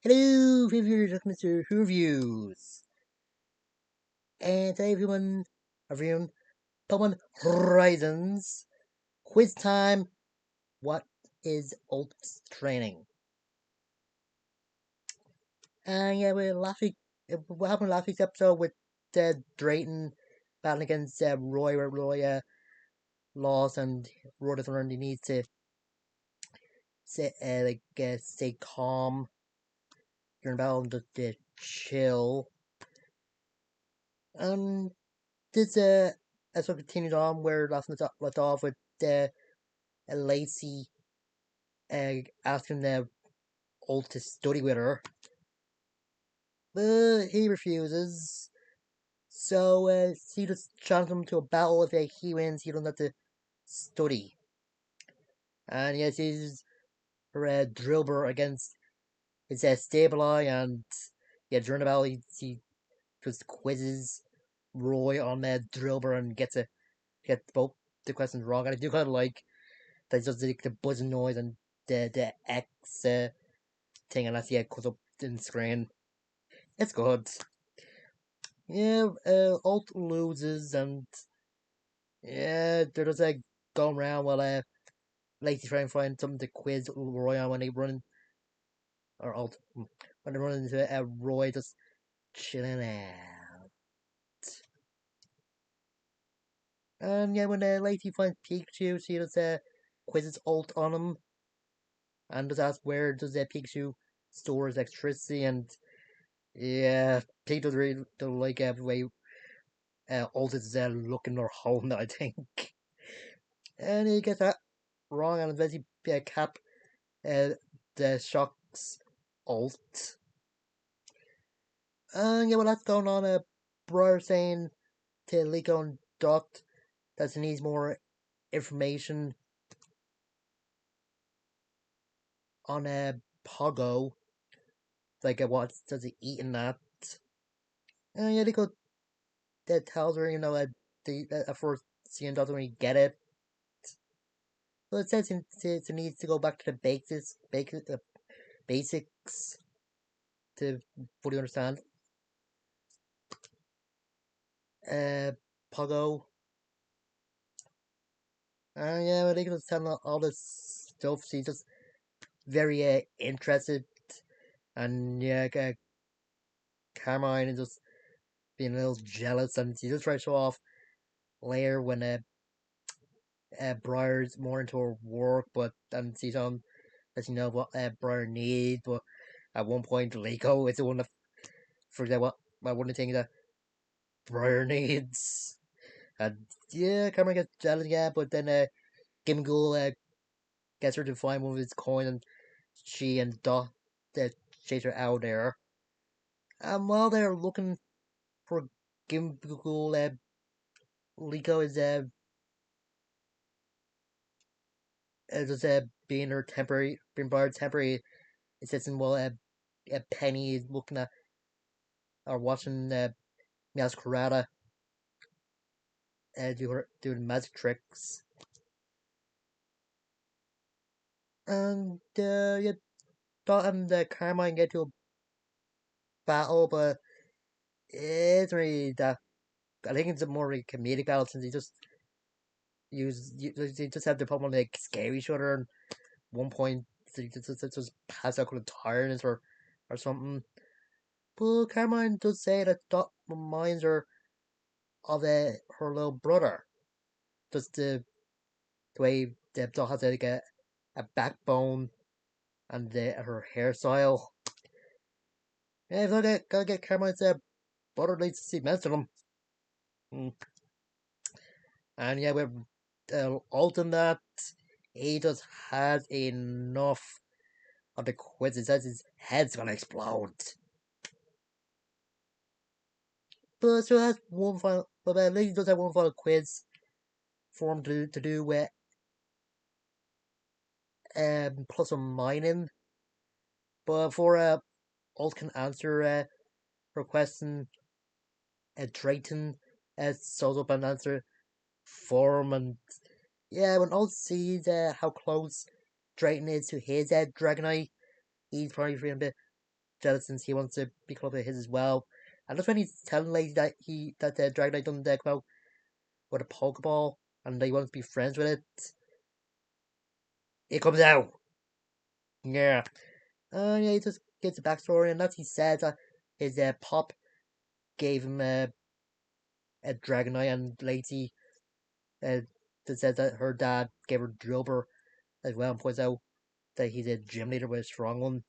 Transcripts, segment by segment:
Hello, viewers of Mr. Who Reviews. And today, everyone, Pokemon Horizons quiz time. What is Ult's training? And yeah, what happened last week's episode with Drayton battling against Roy, where Roy lost, and Roy doesn't learn he needs to stay calm during battle and just chill. And this episode continues on where last left off with Lacey asking the old to study with her, but he refuses. So she just challenges him to a battle. If he wins, he doesn't have to study. And yes, he's her Drillbur against his Stabili, and yeah, during the battle, he just quizzes Roy on Drillbur and gets both the questions wrong. And I do kind of like that he does the buzzing noise and the X thing, and that's comes up in the screen. It's good. Yeah, Alt loses, and yeah, they're just going around while Lacey trying to find something to quiz Roy on when they run, or Alt, when they run into Roy just chilling out. And yeah, when Lacey finds Pikachu, she just quizzes Alt on him, and just asks where does Pikachu store his electricity, and yeah, Pikachu doesn't really don't like the way Alt is looking or holding it, I think. And he gets that wrong, and eventually Cap the shocks Alt. And yeah, well, that's going on. Briar saying to Liko and Dot that he needs more information on Pogo. Like, what does he eat in that? And yeah, Liko tells her, at first seeing doesn't really get it. But it says he needs to go back to the basics to fully understand. Uh, Pogo. And yeah, but Liko was telling all this stuff. She's just very interested, and yeah, Carmine is just being a little jealous, and she just tries to show off later when Briar's more into her work, but and she's on doesn't know what Briar needs, but at one point Liko is the one that forget what one of the things that Briar needs, and yeah, Carmine gets jealous, yeah, but then Gimghoul gets her to find one of his coins, and she and Dot chase her out there. And while they're looking for Gimghoul, Liko is just being her being Bard's temporary assistant while Penny is looking at or watching Masquerada doing magic tricks. And yeah, Dot and Carmine get to a battle, but it's really that. I think it's a more like, comedic battle since they just have to put on like scare each other. And one point, they just pass out with tiredness or something. But Carmine does say that Dot reminds her of her little brother. Just the way the Dot has like a backbone and her hairstyle. Yeah, if I gotta get Carmine's brother needs to see most of them. Mm. And yeah, with Alton that he just has enough of the quizzes as his head's gonna explode. But still has one final, but at least he does have one final quiz for him to do with plus some mining. But before Alt can answer her question, Drayton shows up and answer for him, and yeah, when Alt sees how close Drayton is to his Dragonite, he's probably feeling a bit jealous since he wants to be close to his as well. And that's when he's telling Lacey that the Dragonite done come out with a Pokeball and they want to be friends with it. It comes out. Yeah. Yeah, he just gets a backstory, and as he said that his pop gave him a Dragonite, and Lacey uh, said that her dad gave her Drillbur as well, and points out that he's a gym leader with a strong one.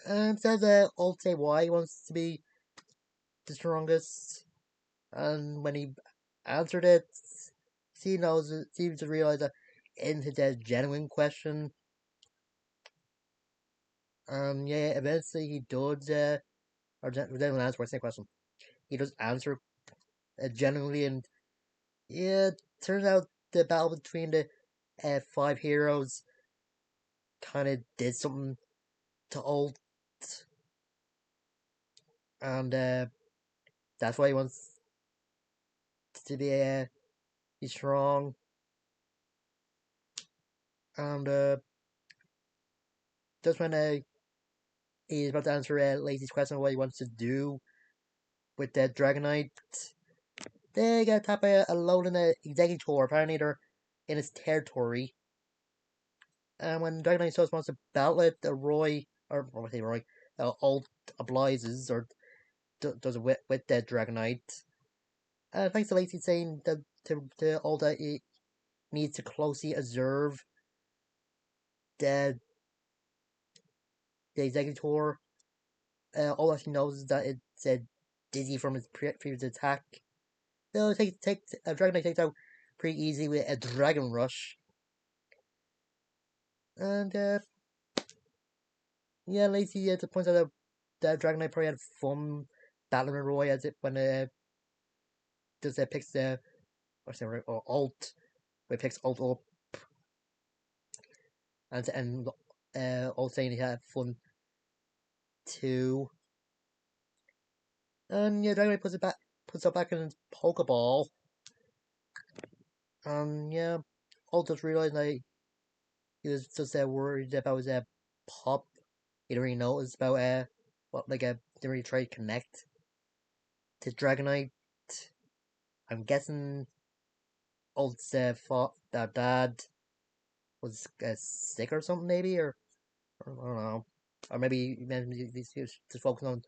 And says I'll say why he wants to be the strongest. And when he answered it, he knows seems to realize that it's a genuine question. Yeah, eventually he does or genuine answer. What's the question? He does answer genuinely, and yeah, it turns out the battle between the five heroes kind of did something to Alt, and that's why he wants to be strong. And just when he's about to answer Lazy's question of what he wants to do with the Dragonite, they get tapped by a load in the Executor. Apparently, they're in his territory. And when Dragonite Sauce wants to battle it, Roy, or what say Roy, Alt obliges or does it with the Dragonite. Thanks to Lacy saying that to Alt that he needs to closely observe the the Executor. All that he knows is that it's dizzy from his previous attack. So a Dragonite takes out pretty easy with a Dragon Rush. And yeah, Lacey points out that Dragonite probably had fun battling Roy as it when does picks what's the right or Alt, where it picks Alt up and Alt saying he had fun too. And yeah, Dragonite puts it back in his Pokeball. Yeah, Alt just realized that he was just worried about his pop. He didn't really notice about what didn't really try to connect to Dragonite. I'm guessing Alt's thought that dad was sick or something, maybe, or I don't know, or maybe he was just focusing on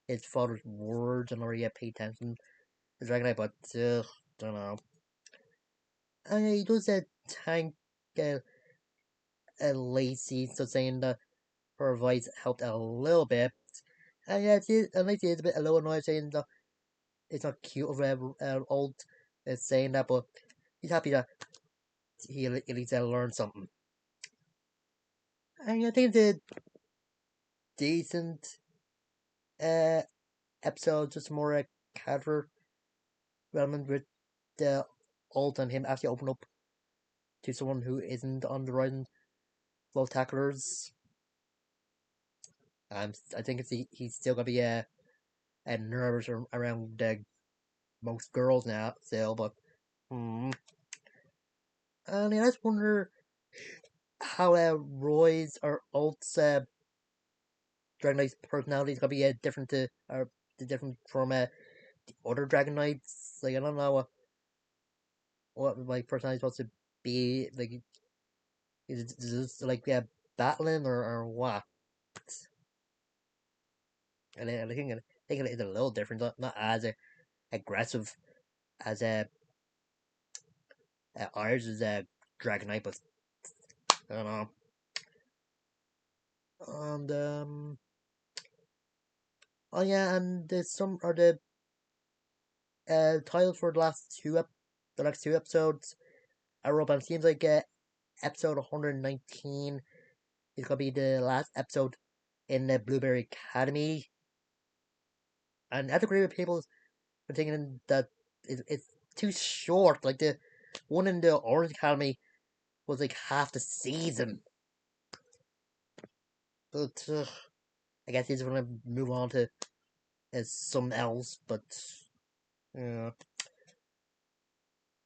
his father's words and already pay attention to Dragonite, but don't know. And he does thank uh, Lacey, so saying that her advice helped a little bit. And yeah, and Lacey is a little annoyed saying that it's not cute of old saying that, but he's happy that he at least learned something. And I think it's a decent uh, episode, just more character development with the old and him actually open up to someone who isn't on the rising flow tacklers. I think he's still gonna be nervous around most girls now still, but and I just wonder how Roy's or Alt's Dragon Knight's personality is gonna be different to different from the other Dragon Knights. Like I don't know what my personality is supposed to be. Like is it like battling or what? And I think it is a little different, not as aggressive as ours is Dragonite, but I don't know. And oh yeah, and there's some are the titles for the next two episodes. I wrote, and it seems like episode 119 is gonna be the last episode in the Blueberry Academy. And I agree with people for thinking that it's too short. Like the one in the Orange Academy was like half the season. But I guess he's gonna move on to something else. But yeah,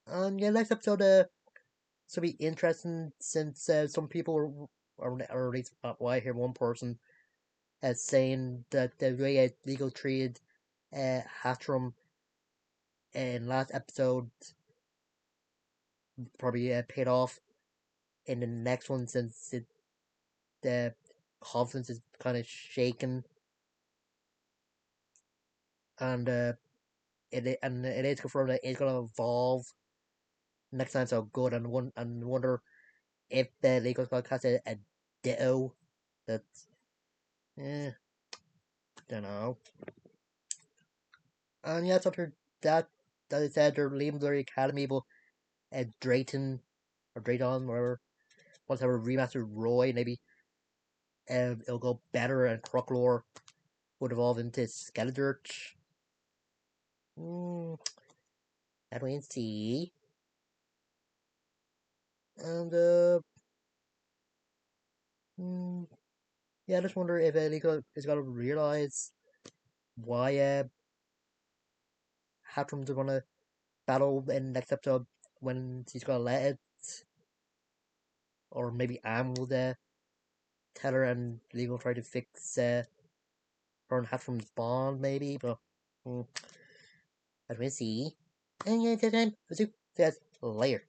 and yeah, next episode will be interesting since some people or at least why I hear one person as saying that the way legal treated Hatchram in last episode probably paid off in the next one since the confidence is kind of shaken and it is confirmed that it's gonna evolve next time. So good and wonder if the legal squad casts a ditto. That don't know. And yeah, so after that is said, they're leaving the academy, but Drayton or Drayton, whatever, wants to have a remaster Roy. Maybe it'll go better, and Crocklore would evolve into Skeletor. Hmm, that we can see. And hmm, yeah, I just wonder if Nico is gonna realize why Hatram's gonna battle in next episode when he's gonna let it, or maybe Am will tell her and Legal try to fix her and Hatram's bond, maybe. But as we see, and yeah, that's it. See you guys later.